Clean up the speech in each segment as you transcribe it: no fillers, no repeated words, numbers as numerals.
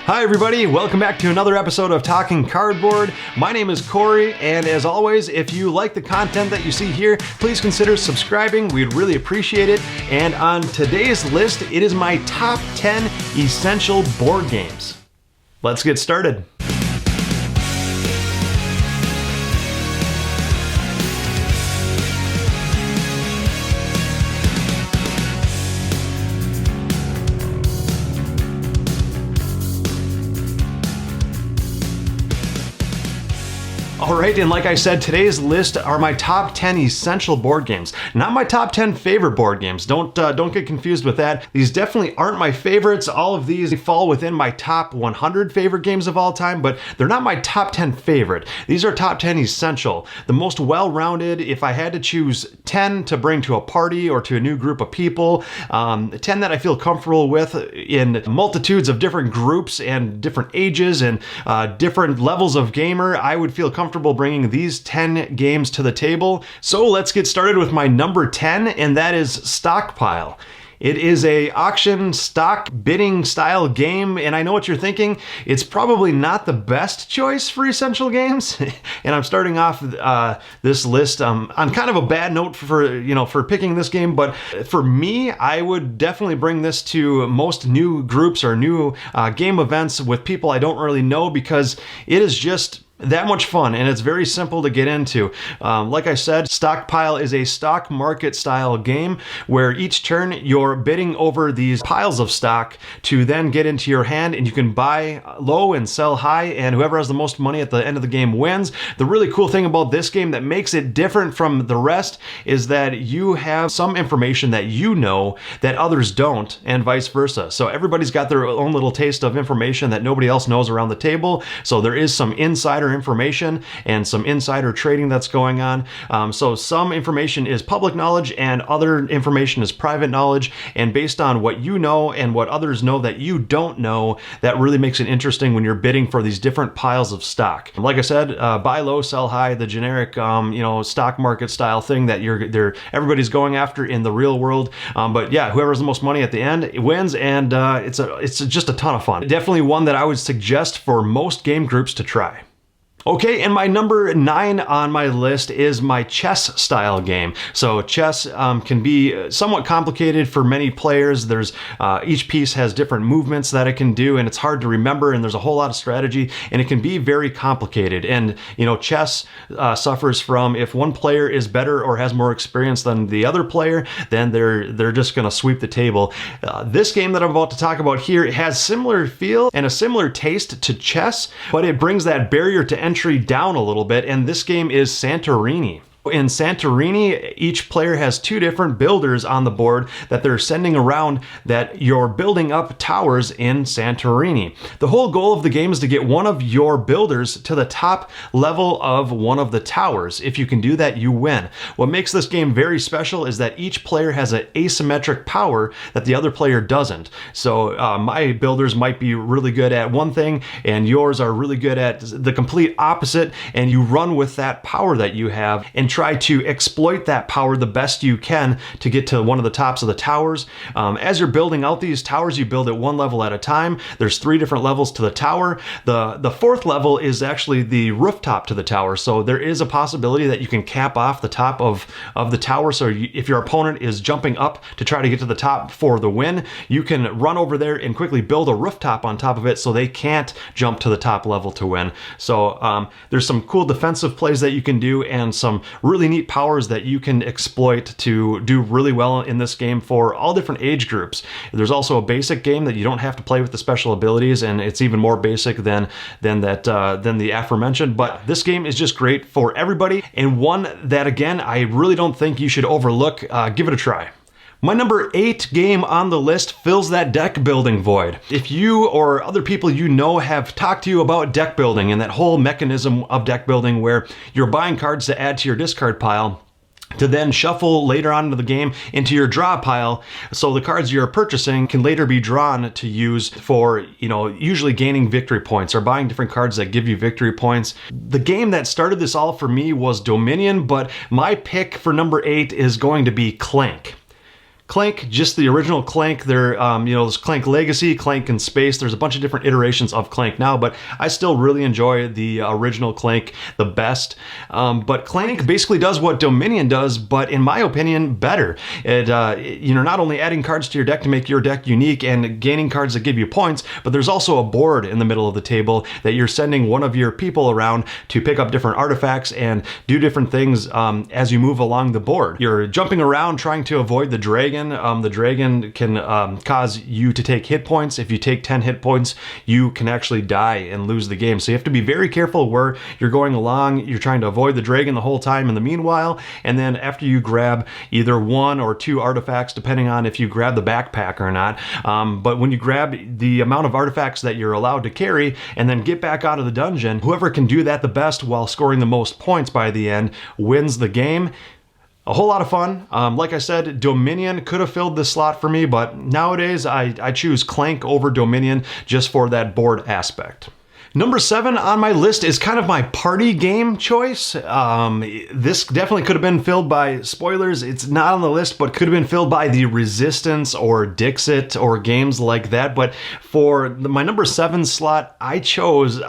Hi everybody, welcome back to another episode of Talking Cardboard. My name is Cory, and as always, if you like the content that you see here, please consider subscribing. We'd really appreciate it. And on today's list, it is my top 10 essential board games. Let's get started. Alright, and like I said, today's list are my top 10 essential board games. Not my top 10 favorite board games. Don't get confused with that. These definitely aren't my favorites. All of these fall within my top 100 favorite games of all time, but they're not my top 10 favorite. These are top 10 essential. The most well-rounded, if I had to choose 10 to bring to a party or to a new group of people, 10 that I feel comfortable with in multitudes of different groups and different ages and different levels of gamer, I would feel comfortable bringing these 10 games to the table. So let's get started with my number 10, and that is Stockpile. It is a auction stock bidding style game, and I know what you're thinking. It's probably not the best choice for essential games, and I'm starting off this list on kind of a bad note for picking this game. But for me, I would definitely bring this to most new groups or new game events with people I don't really know, because it is just that much fun, and it's very simple to get into. Like I said, Stockpile is a stock market style game where each turn you're bidding over these piles of stock to then get into your hand, and you can buy low and sell high, and whoever has the most money at the end of the game wins. The really cool thing about this game that makes it different from the rest is that you have some information that you know that others don't, and vice versa. So everybody's got their own little taste of information that nobody else knows around the table. So there is some insider information and some insider trading that's going on. So some information is public knowledge and other information is private knowledge, and based on what you know and what others know that you don't know, that really makes it interesting when you're bidding for these different piles of stock. Like I said, buy low, sell high, the generic stock market style thing that everybody's going after in the real world. But yeah, whoever has the most money at the end wins, and it's just a ton of fun. Definitely one that I would suggest for most game groups to try. Okay, and my number 9 on my list is my chess style game. So chess can be somewhat complicated for many players. There's each piece has different movements that it can do, and it's hard to remember, and there's a whole lot of strategy, and it can be very complicated. And chess suffers from, if one player is better or has more experience than the other player, then they're just going to sweep the table. This game that I'm about to talk about here has similar feel and a similar taste to chess, but it brings that barrier to entry down a little bit, and this game is Santorini. In Santorini, each player has 2 different builders on the board that they're sending around, that you're building up towers in Santorini. The whole goal of the game is to get one of your builders to the top level of one of the towers. If you can do that, you win. What makes this game very special is that each player has an asymmetric power that the other player doesn't. So my builders might be really good at one thing, and yours are really good at the complete opposite, and you run with that power that you have and try to exploit that power the best you can to get to one of the tops of the towers. As you're building out these towers, you build it one level at a time. There's 3 different levels to the tower. The 4th level is actually the rooftop to the tower. So there is a possibility that you can cap off the top of the tower. So if your opponent is jumping up to try to get to the top for the win, you can run over there and quickly build a rooftop on top of it so they can't jump to the top level to win. So there's some cool defensive plays that you can do, and some really neat powers that you can exploit to do really well in this game for all different age groups. There's also a basic game that you don't have to play with the special abilities, and it's even more basic than the aforementioned. But this game is just great for everybody, and one that, again, I really don't think you should overlook. Give it a try. My number 8 game on the list fills that deck building void. If you or other people you know have talked to you about deck building and that whole mechanism of deck building where you're buying cards to add to your discard pile, to then shuffle later on into the game into your draw pile, so the cards you're purchasing can later be drawn to use for, usually gaining victory points or buying different cards that give you victory points. The game that started this all for me was Dominion, but my pick for number 8 is going to be Clank. Clank, just the original Clank. There's Clank Legacy, Clank in Space. There's a bunch of different iterations of Clank now, but I still really enjoy the original Clank the best. But Clank basically does what Dominion does, but in my opinion, better. You're not only adding cards to your deck to make your deck unique and gaining cards that give you points, but there's also a board in the middle of the table that you're sending one of your people around to pick up different artifacts and do different things as you move along the board. You're jumping around trying to avoid the dragon. The dragon can cause you to take hit points. If you take 10 hit points, you can actually die and lose the game. So you have to be very careful where you're going along. You're trying to avoid the dragon the whole time in the meanwhile. And then after you grab either 1 or 2 artifacts, depending on if you grab the backpack or not. But when you grab the amount of artifacts that you're allowed to carry and then get back out of the dungeon, whoever can do that the best while scoring the most points by the end wins the game. A whole lot of fun. Like I said, Dominion could have filled this slot for me, but nowadays I choose Clank over Dominion just for that board aspect. Number 7 on my list is kind of my party game choice. This definitely could have been filled by, spoilers, it's not on the list, but could have been filled by the Resistance or Dixit or games like that. But for my number 7 slot, I chose,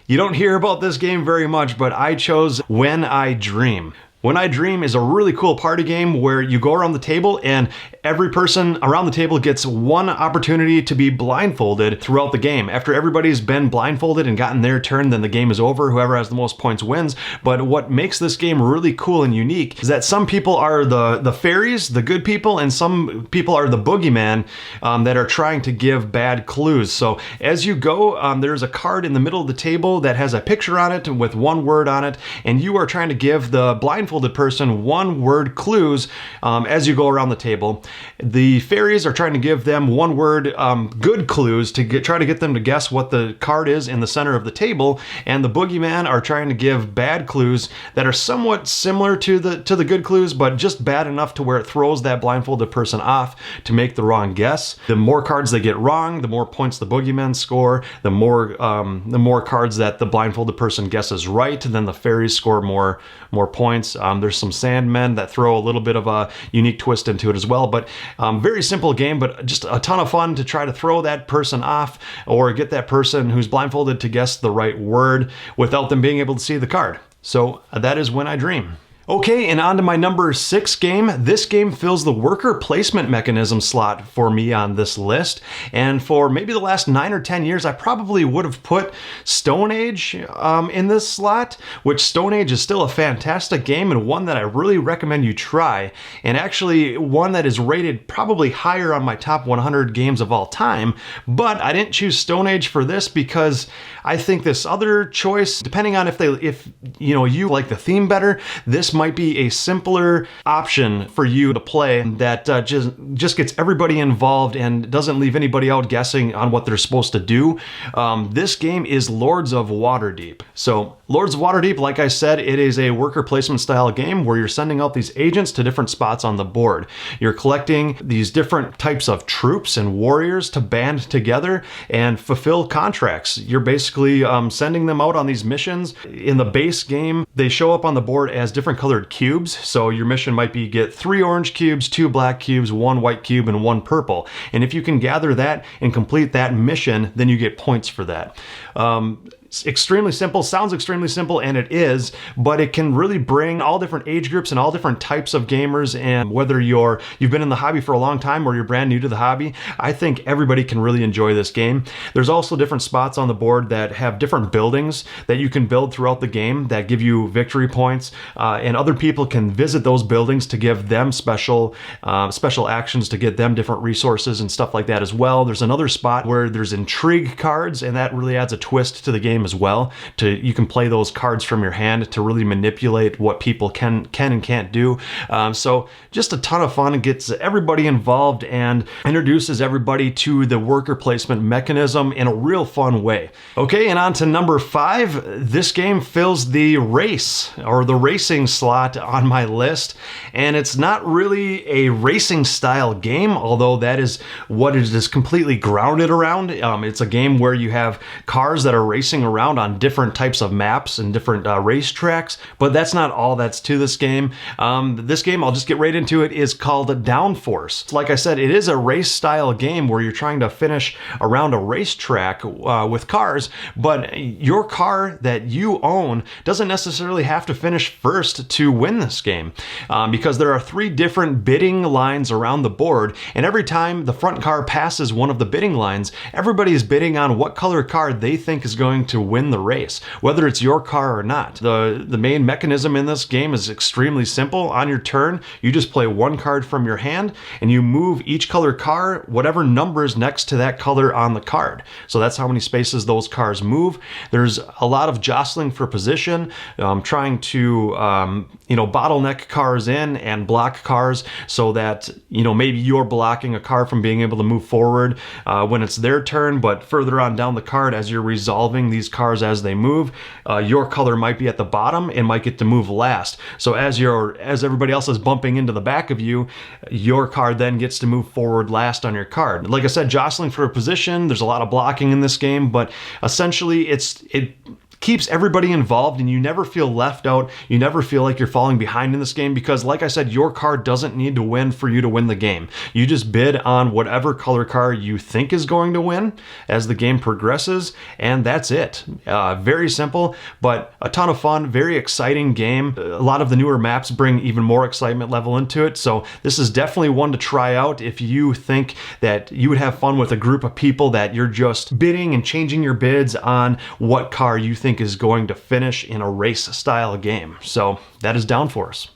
you don't hear about this game very much, but I chose When I Dream. When I Dream is a really cool party game where you go around the table and every person around the table gets one opportunity to be blindfolded throughout the game. After everybody's been blindfolded and gotten their turn, then the game is over. Whoever has the most points wins. But what makes this game really cool and unique is that some people are the fairies, the good people, and some people are the boogeyman that are trying to give bad clues. So as you go, there's a card in the middle of the table that has a picture on it with one word on it, and you are trying to give the blindfolded person one word clues as you go around the table. The fairies are trying to give them one word good clues to try to get them to guess what the card is in the center of the table, and the boogeyman are trying to give bad clues that are somewhat similar to the good clues, but just bad enough to where it throws that blindfolded person off to make the wrong guess. The more cards they get wrong, the more points the boogeymen score. The more cards that the blindfolded person guesses right, then the fairies score more points. There's some sandmen that throw a little bit of a unique twist into it as well, but very simple game, but just a ton of fun to try to throw that person off or get that person who's blindfolded to guess the right word without them being able to see the card. So that is When I Dream. Okay, and on to my number 6 game. This game fills the worker placement mechanism slot for me on this list. And for maybe the last 9 or 10 years, I probably would have put Stone Age in this slot, which Stone Age is still a fantastic game and one that I really recommend you try. And actually one that is rated probably higher on my top 100 games of all time. But I didn't choose Stone Age for this because I think this other choice, depending on if you like the theme better, this might be a simpler option for you to play that just gets everybody involved and doesn't leave anybody out guessing on what they're supposed to do. This game is Lords of Waterdeep. So Lords of Waterdeep, like I said, it is a worker placement style game where you're sending out these agents to different spots on the board. You're collecting these different types of troops and warriors to band together and fulfill contracts. You're basically sending them out on these missions. In the base game, they show up on the board as different colored cubes. So your mission might be get 3 orange cubes, 2 black cubes, 1 white cube, and 1 purple. And if you can gather that and complete that mission, then you get points for that. It's extremely simple, sounds extremely simple, and it is, but it can really bring all different age groups and all different types of gamers, and whether you've been in the hobby for a long time or you're brand new to the hobby, I think everybody can really enjoy this game. There's also different spots on the board that have different buildings that you can build throughout the game that give you victory points, and other people can visit those buildings to give them special actions to get them different resources and stuff like that as well. There's another spot where there's intrigue cards, and that really adds a twist to the game as well. You can play those cards from your hand to really manipulate what people can and can't do. So just a ton of fun. It gets everybody involved and introduces everybody to the worker placement mechanism in a real fun way. Okay, and on to number 5. This game fills the race or the racing slot on my list, and it's not really a racing style game, although that is what it is completely grounded around. It's a game where you have cars that are racing around on different types of maps and different race tracks, but that's not all that's to this game. This game, I'll just get right into it, is called Downforce. Like I said, it is a race style game where you're trying to finish around a racetrack with cars, but your car that you own doesn't necessarily have to finish first to win this game, because there are 3 different bidding lines around the board, and every time the front car passes one of the bidding lines, everybody is bidding on what color car they think is going to win the race, whether it's your car or not. The main mechanism in this game is extremely simple. On your turn, you just play 1 card from your hand, and you move each color car whatever number is next to that color on the card. So that's how many spaces those cars move. There's a lot of jostling for position, trying to bottleneck cars in and block cars so that maybe you're blocking a car from being able to move forward when it's their turn, but further on down the card, as you're resolving these cars as they move, your color might be at the bottom and might get to move last. So as everybody else is bumping into the back of you, your card then gets to move forward last on your card. Like I said, jostling for a position. There's a lot of blocking in this game, but essentially it keeps everybody involved, and you never feel left out. You never feel like you're falling behind in this game, because like I said, your car doesn't need to win for you to win the game. You just bid on whatever color car you think is going to win as the game progresses, and that's it. Very simple, but a ton of fun, very exciting game. A lot of the newer maps bring even more excitement level into it, so this is definitely one to try out if you think that you would have fun with a group of people that you're just bidding and changing your bids on what car you think is going to finish in a race style game. So that is Downforce.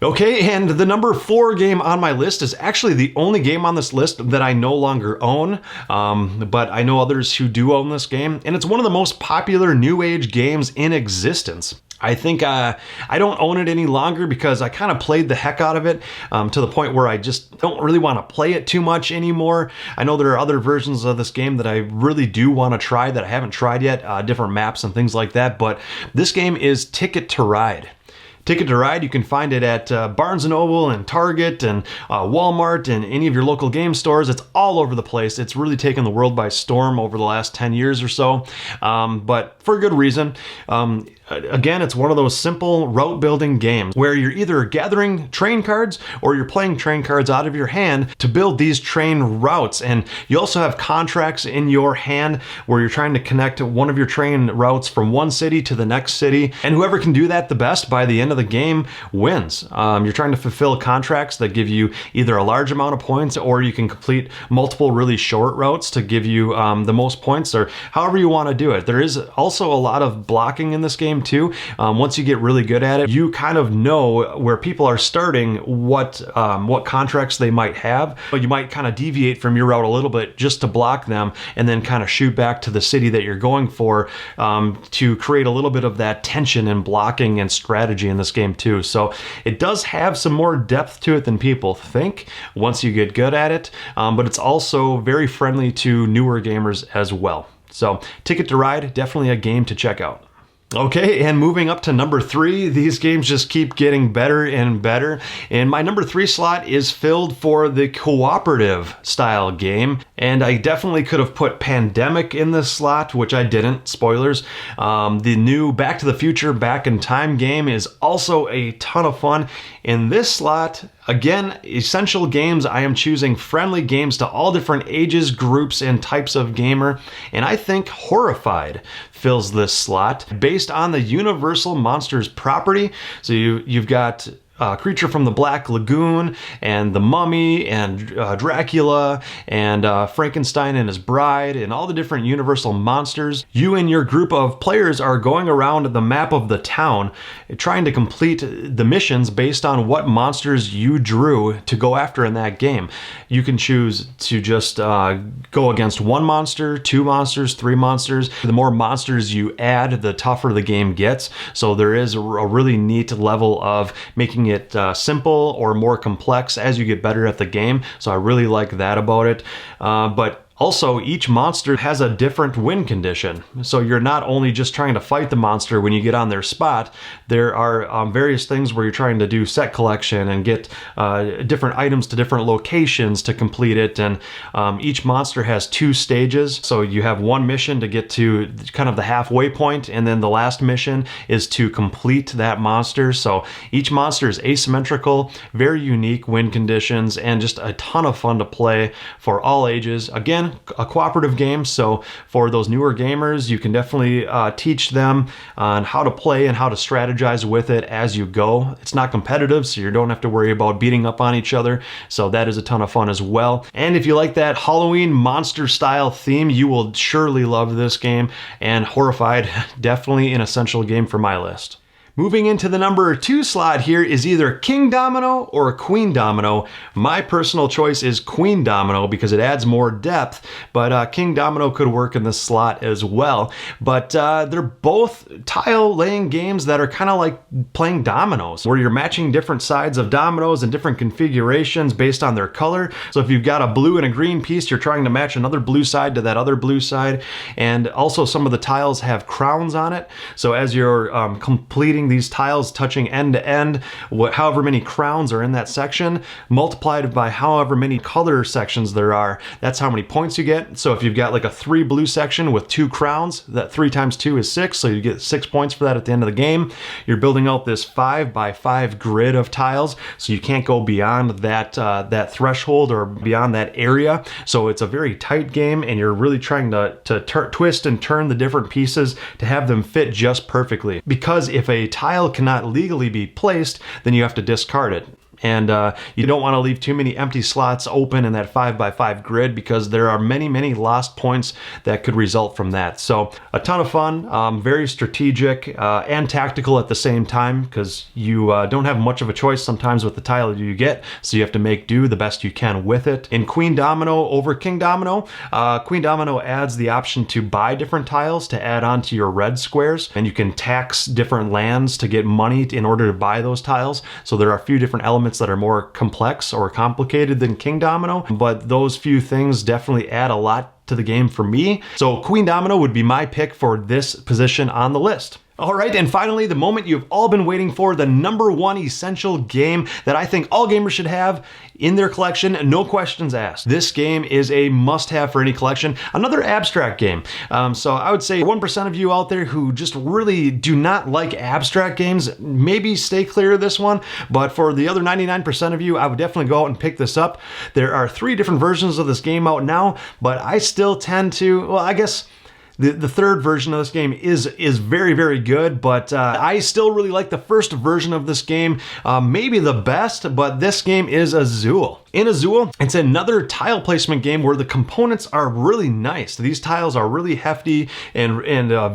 Okay, and the number 4 game on my list is actually the only game on this list that I no longer own, but I know others who do own this game, and it's one of the most popular new age games in existence. I think I don't own it any longer because I kind of played the heck out of it to the point where I just don't really want to play it too much anymore. I know there are other versions of this game that I really do want to try that I haven't tried yet, different maps and things like that, but this game is Ticket to Ride. Ticket to Ride, you can find it at Barnes & Noble and Target and Walmart and any of your local game stores. It's all over the place. It's really taken the world by storm over the last 10 years or so, but for a good reason. Again, it's one of those simple route building games where you're either gathering train cards or you're playing train cards out of your hand to build these train routes. And you also have contracts in your hand where you're trying to connect one of your train routes from one city to the next city. And whoever can do that the best by the end of the game wins. You're trying to fulfill contracts that give you either a large amount of points, or you can complete multiple really short routes to give you the most points, or however you want to do it. There is also a lot of blocking in this game too. Once you get really good at it, you kind of know where people are starting, what contracts they might have, but you might kind of deviate from your route a little bit just to block them, and then kind of shoot back to the city that you're going for, to create a little bit of that tension and blocking and strategy in this game too. So it does have some more depth to it than people think once you get good at it, but it's also very friendly to newer gamers as well. So Ticket to Ride, definitely a game to check out. Okay, and moving up to number 3, these games just keep getting better and better. And my number 3 slot is filled for the cooperative style game. And I definitely could have put Pandemic in this slot, which I didn't. Spoilers. The new Back to the Future Back in Time game is also a ton of fun. In this slot, again, essential games, I am choosing friendly games to all different ages, groups, and types of gamer. And I think Horrified fills this slot based on the Universal Monsters property. So you've got Creature from the Black Lagoon and The Mummy and Dracula and Frankenstein and his bride and all the different Universal monsters. You and your group of players are going around the map of the town trying to complete the missions based on what monsters you drew to go after in that game. You can choose to just go against one monster, 2 monsters, 3 monsters. The more monsters you add, the tougher the game gets. So there is a really neat level of making it simple or more complex as you get better at the game. So I really like that about it. But Also, each monster has a different win condition. So you're not only just trying to fight the monster when you get on their spot, there are various things where you're trying to do set collection and get different items to different locations to complete it. And each monster has 2 stages. So you have one mission to get to kind of the halfway point, and then the last mission is to complete that monster. So each monster is asymmetrical, very unique win conditions, and just a ton of fun to play for all ages. Again, a cooperative game, so for those newer gamers, you can definitely teach them on how to play and how to strategize with it as you go. It's not competitive, so you don't have to worry about beating up on each other, so that is a ton of fun as well. And if you like that Halloween monster style theme, you will surely love this game, and Horrified, definitely an essential game for my list. Moving into the number 2 slot here is either King Domino or Queen Domino. My personal choice is Queen Domino because it adds more depth, but King Domino could work in this slot as well. But they're both tile laying games that are kind of like playing dominoes, where you're matching different sides of dominoes and different configurations based on their color. So if you've got a blue and a green piece, you're trying to match another blue side to that other blue side. And also some of the tiles have crowns on it. So as you're completing these tiles, touching end to end, however many crowns are in that section, multiplied by however many color sections there are, that's how many points you get. So if you've got like a 3 blue section with 2 crowns, that 3 times 2 is 6, so you get 6 points for that at the end of the game. You're building out this 5 by 5 grid of tiles, so you can't go beyond that threshold or beyond that area. So it's a very tight game, and you're really trying to twist and turn the different pieces to have them fit just perfectly. Because if a tile cannot legally be placed, then you have to discard it. And you don't want to leave too many empty slots open in that 5 by 5 grid, because there are many lost points that could result from that. So a ton of fun, very strategic and tactical at the same time, because you don't have much of a choice sometimes with the tile you get, so you have to make do the best you can with it. In Queen Domino over King Domino, Queen Domino adds the option to buy different tiles to add on to your red squares, and you can tax different lands to get money in order to buy those tiles. So there are a few different elements that are more complex or complicated than King Domino, but those few things definitely add a lot to the game for me. So Queen Domino would be my pick for this position on the list. All right, and finally, the moment you've all been waiting for, the number 1 essential game that I think all gamers should have in their collection, no questions asked. This game is a must-have for any collection. Another abstract game. So I would say 1% of you out there who just really do not like abstract games, maybe stay clear of this one, but for the other 99% of you, I would definitely go out and pick this up. There are 3 different versions of this game out now, but I still tend to, well, I guess the third version of this game is very good, but I still really like the first version of this game, maybe the best, but this game is Azul. In Azul, it's another tile placement game where the components are really nice. These tiles are really hefty and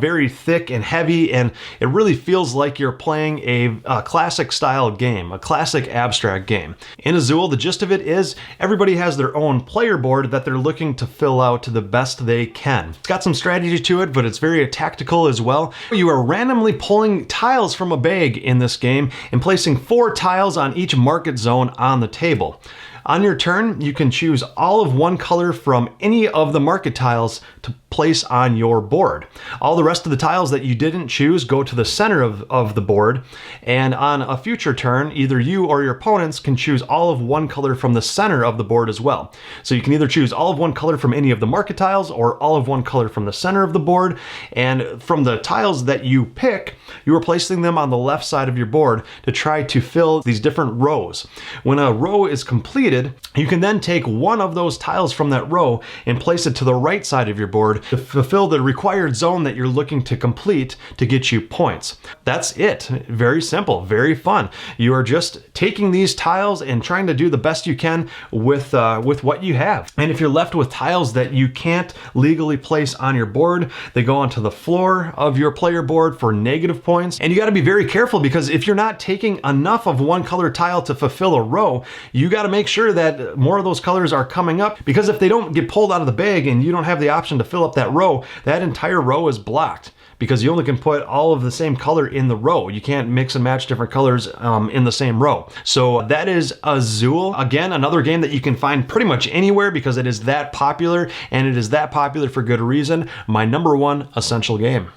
very thick and heavy, and it really feels like you're playing a classic style game, a classic abstract game. In Azul, the gist of it is everybody has their own player board that they're looking to fill out to the best they can. It's got some strategy to it, but it's very tactical as well. You are randomly pulling tiles from a bag in this game and placing 4 tiles on each market zone on the table. On your turn, you can choose all of one color from any of the market tiles to place on your board. All the rest of the tiles that you didn't choose go to the center of the board, and on a future turn, either you or your opponents can choose all of one color from the center of the board as well. So you can either choose all of one color from any of the market tiles or all of one color from the center of the board, and from the tiles that you pick, you are placing them on the left side of your board to try to fill these different rows. When a row is completed, you can then take one of those tiles from that row and place it to the right side of your board to fulfill the required zone that you're looking to complete to get you points. That's it. Very simple, very fun. You are just taking these tiles and trying to do the best you can with what you have. And if you're left with tiles that you can't legally place on your board, they go onto the floor of your player board for negative points. And you got to be very careful, because if you're not taking enough of one color tile to fulfill a row, you got to make sure that more of those colors are coming up, because if they don't get pulled out of the bag and you don't have the option to fill up that row, that entire row is blocked because you only can put all of the same color in the row. You can't mix and match different colors in the same row. So that is Azul. Again, another game that you can find pretty much anywhere because it is that popular, and it is that popular for good reason. My number one essential game.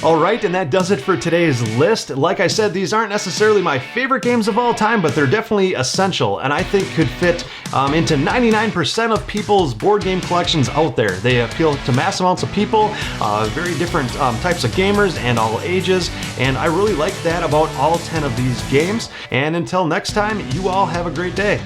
All right, and that does it for today's list. Like I said, these aren't necessarily my favorite games of all time, but they're definitely essential, and I think could fit into 99% of people's board game collections out there. They appeal to mass amounts of people, very different types of gamers and all ages, and I really like that about all 10 of these games. And until next time, you all have a great day.